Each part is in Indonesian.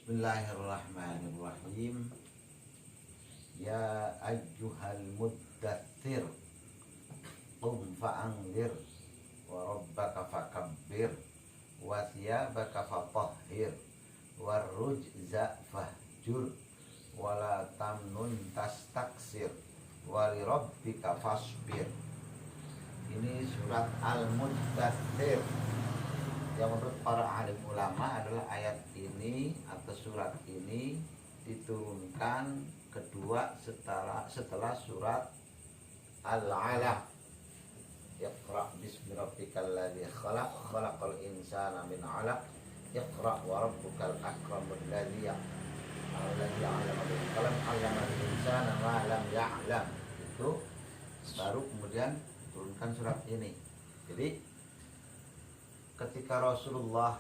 Bismillahirrahmanirrahim. Ya ayyuhal muddathir qum fa'anzir wa rabbaka fakabbir wa thiyabaka fatahhir wa rujza fahjur wa la tamnun tastaksir wa li rabbika fasbir. Ini surat Al-Muddathir yang menurut para alim ulama adalah ayat ini atau surat ini diturunkan kedua setelah surat Al-Alaq. Iqra bismi rabbikal ladzi khalaq khalaqal insana min 'alaq iqra wa rabbukal akramul ladzi 'allama bil qalam 'allamal insana ma lam ya'lam. Itu baru kemudian turunkan surat ini. Jadi ketika Rasulullah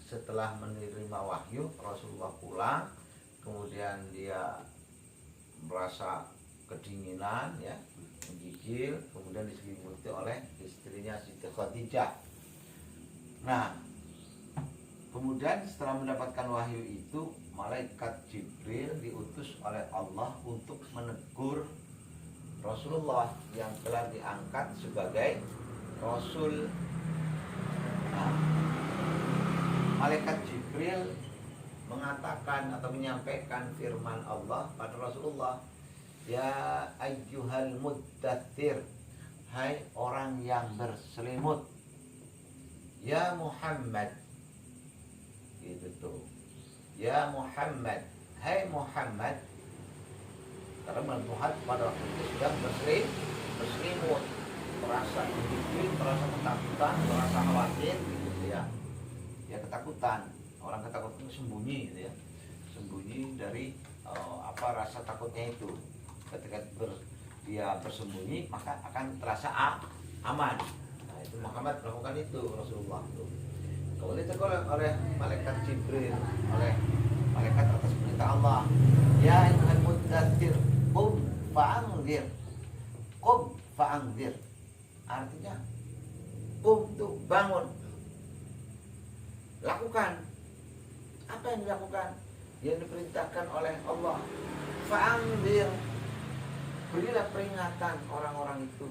setelah menerima wahyu, Rasulullah pulang, kemudian dia merasa kedinginan, ya, menggigil, kemudian diselimuti oleh istrinya Siti Khadijah. Nah, kemudian setelah mendapatkan wahyu itu, malaikat Jibril diutus oleh Allah untuk menegur Rasulullah yang telah diangkat sebagai Rasul. Nah, malaikat Jibril mengatakan atau menyampaikan firman Allah pada Rasulullah, ya ayyuhal muddathir, hai orang yang berselimut, ya Muhammad, gitu tuh, ya Muhammad, hai Muhammad, karena Tuhan pada waktu itu sudah berselimut, merasa digigil, merasa ketakutan, merasa khawatir, gitu ya. Ya ketakutan, orang ketakutan itu sembunyi, gitu ya, sembunyi dari rasa takutnya itu. Ketika dia bersembunyi maka akan terasa aman. Nah, itu Muhammad melakukan itu, Rasulullah itu. Kemudian ditegur oleh malaikat Jibril, oleh malaikat atas perintah Allah. Ya ayyuhal muddathir qum fa'anzir. Qum fa'anzir. Artinya untuk bangun, lakukan apa yang dilakukan, yang diperintahkan oleh Allah. Fa'anzir, berilah peringatan orang-orang itu,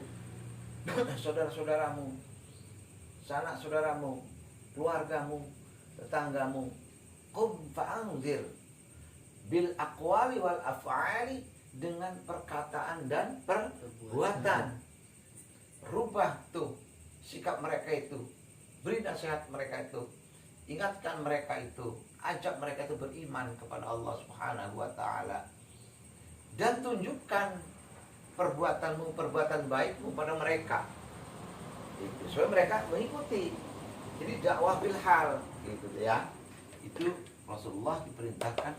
saudara-saudaramu, sanak saudaramu, keluargamu, tetanggamu. Qum fa'anzir bil aqwali wal af'ali, dengan perkataan dan perbuatan. Rubah tuh sikap mereka itu, beri nasihat mereka itu, ingatkan mereka itu, ajak mereka itu beriman kepada Allah Subhanahu wa ta'ala, dan tunjukkan perbuatanmu, perbuatan baikmu pada mereka itu, supaya mereka mengikuti. Jadi dakwah bil hal, gitu ya. Itu Rasulullah diperintahkan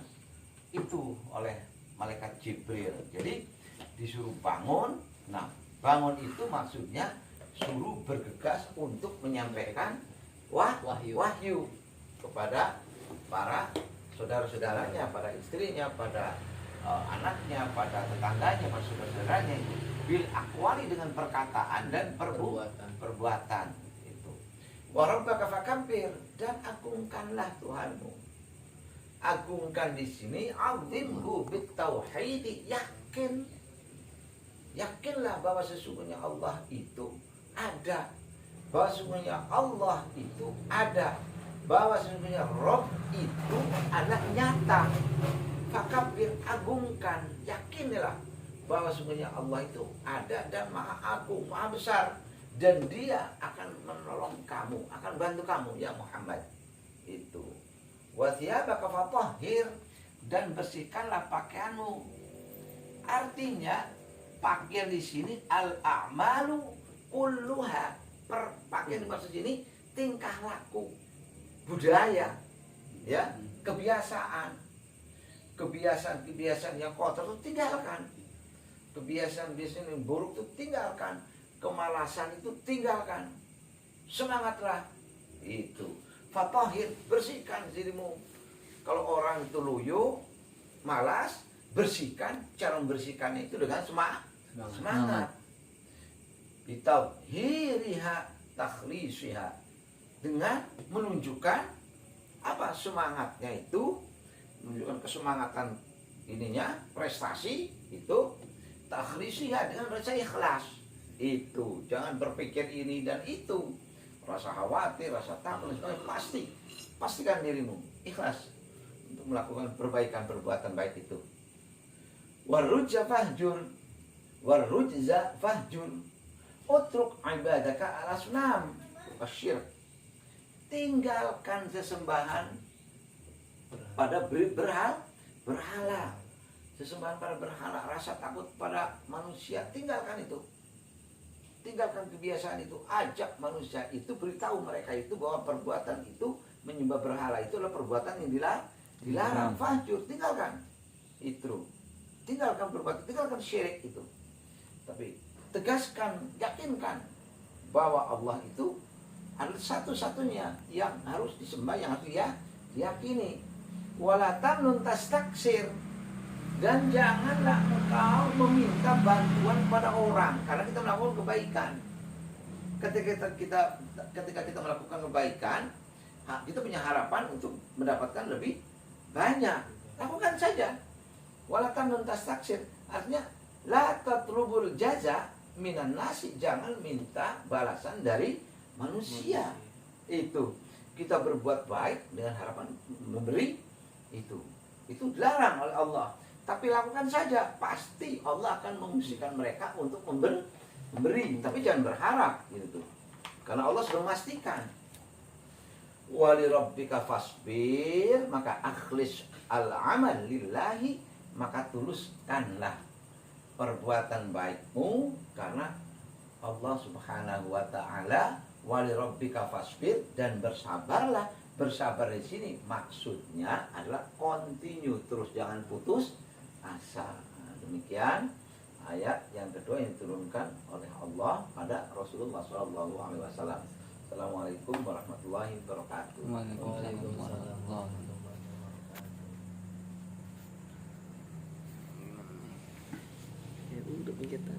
itu oleh malaikat Jibril. Jadi disuruh bangun. Nah, bangun itu maksudnya suruh bergegas untuk menyampaikan wahyu kepada para saudara-saudaranya, pada istrinya, pada anaknya, pada tetangganya, pada saudara-saudaranya itu. Bil aqwali, dengan perkataan dan perbuatan itu. Wa rabbaka fakabbir, dan agungkanlah Tuhanmu. Agungkan di sini azimhu bit tauhid, yakinlah bahwa sesungguhnya Allah itu ada, bahwa sesungguhnya Allah itu ada, bahwa sesungguhnya Rabb itu adalah nyata. Fakabbir, agungkan, yakinlah bahwa sesungguhnya Allah itu ada dan maha agung, maha besar, dan dia akan menolong kamu, akan bantu kamu ya Muhammad itu. Wa thiyabaka fatahhir, dan bersihkanlah pakaianmu. Artinya pakaian di sini al-a'malu kulluha, pakaian dimaksud sini tingkah laku, budaya, ya, kebiasaan yang kotor itu tinggalkan, kebiasaan yang buruk itu tinggalkan, kemalasan itu tinggalkan, semangatlah itu. Fatahhir, bersihkan dirimu. Kalau orang itu loyo, malas, bersihkan. Cara membersihkannya itu dengan semangat. Bitauhiriha takhlisiha, dengan menunjukkan Apa semangatnya itu? Menunjukkan kesemangatan ininya, prestasi itu takhlisiha dengan rasa ikhlas. Itu, jangan berpikir ini dan itu. Rasa khawatir, rasa takut, pastikan dirimu ikhlas untuk melakukan perbaikan perbuatan baik itu. Warujza fahjur, warujza fahjur, utruk ibadaka ala sunam wasyirk. Tinggalkan sesembahan pada berhala, sesembahan pada berhala, rasa takut pada manusia, tinggalkan itu. Tinggalkan kebiasaan itu, ajak manusia itu, beritahu mereka itu bahwa perbuatan itu menyembah berhala itu adalah perbuatan yang dilarang. Fahjur, tinggalkan itu, tinggalkan perbuatan, tinggalkan syirik itu. Tapi tegaskan, yakinkan bahwa Allah itu adalah satu-satunya yang harus disembah, yang harus diyakini. Wala tamnun tastaksir, dan janganlah engkau meminta bantuan pada orang karena kita melakukan kebaikan. Ketika kita melakukan kebaikan, kita punya harapan untuk mendapatkan lebih banyak. Lakukan saja. Wala tamnun tastaksir, artinya la tatlubul jaza minan nasi, jangan minta balasan dari manusia. Itu kita berbuat baik dengan harapan memberi, itu dilarang oleh Allah. Tapi lakukan saja, pasti Allah akan mengungsikan mereka untuk memberi. Tapi jangan berharap gitu. Karena Allah sudah memastikan. Wali rabbika fasbir, maka akhlis al-amal lillahi, maka tuluskanlah perbuatan baikmu karena Allah Subhanahu wa taala. Wali rabbika fasbir, dan bersabarlah. Bersabar di sini maksudnya adalah continue, terus, jangan putus asa. Demikian ayat yang kedua yang diturunkan oleh Allah pada Rasulullah SAW. Assalamualaikum warahmatullahi wabarakatuh. Waalaikumsalam warahmatullahi wabarakatuh. Ya, untuk kita